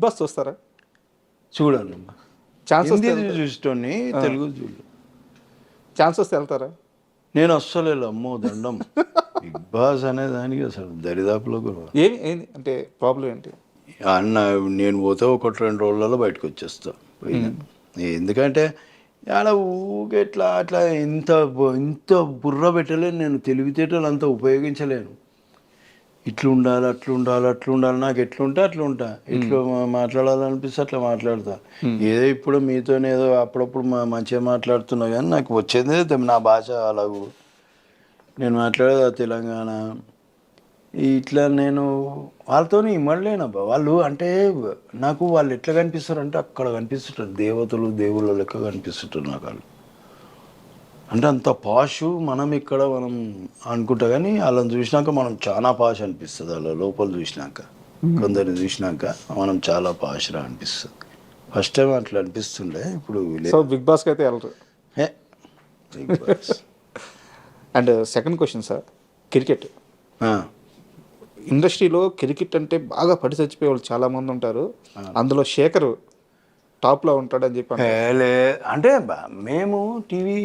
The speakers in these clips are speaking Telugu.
బాస్ చూస్తారా? చూడను. ఛాన్స్ వస్తే హిందీ చూసేటోని, తెలుగు చూడను. ఛాన్స్ వస్తే వెళ్తారా? నేను అస్సలు అమ్మో దండం. బిగ్ బాస్ అనే దానికి అసలు దరిదాపులో కూడా ఏమి అంటే ప్రాబ్లం ఏంటి? అన్న నేను పోతే 1-2 రోజులలో బయటకు వచ్చేస్తా. ఎందుకంటే ఆడ ఊగే అట్లా ఇంత బుర్ర పెట్టలేను, నేను తెలివితేటలు అంతా ఉపయోగించలేను. ఇట్లా ఉండాలి, అట్లా ఉండాలి, నాకు ఎట్లుంటే అట్లా ఉంటా, ఎట్లా మాట్లాడాలనిపిస్తే అట్లా మాట్లాడతా. ఏదో ఇప్పుడు మీతోనే ఏదో అప్పుడప్పుడు మంచిగా మాట్లాడుతున్నా కానీ నాకు వచ్చేదే నా భాష అలాగూ. నేను మాట్లాడేది తెలంగాణ. ఇట్లా నేను వాళ్ళతో ఇమ్మడలేనబ్బా. వాళ్ళు అంటే నాకు వాళ్ళు ఎట్లా కనిపిస్తారు అంటే అక్కడ కనిపిస్తుంటారు దేవతలు, దేవుళ్ళ లెక్క కనిపిస్తుంటారు నాకు వాళ్ళు. అంటే అంత పాషు మనం అనుకుంటా కానీ వాళ్ళని చూసినాక మనం చాలా పాష్ అనిపిస్తుంది. వాళ్ళ లోపల చూసినాక, కొందరిని చూసినాక మనం చాలా పాష్రా అనిపిస్తుంది. ఫస్ట్ టైం అట్లా అనిపిస్తుండే. ఇప్పుడు సో బిగ్ బాస్కి అయితే వెళ్ళరు. Big boss. And second question sir, cricket ఇండస్ట్రీలో క్రికెట్ అంటే బాగా పడి చచ్చిపోయే వాళ్ళు చాలామంది ఉంటారు. అందులో శేఖర్ టాప్లో ఉంటాడని చెప్పి అంటే మేము టీవీ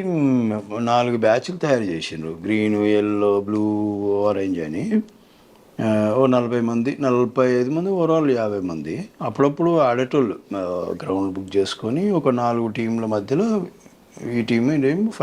4 బ్యాచ్లు తయారు చేసిండ్రు. గ్రీన్, ఎల్లో, బ్లూ, ఆరెంజ్ అని. ఓ 40 మంది, 45 మంది, ఓవరాల్ 50 మంది. అప్పుడప్పుడు ఆడేటోళ్ళు గ్రౌండ్ బుక్ చేసుకొని ఒక 4 టీంల మధ్యలో ఈ టీం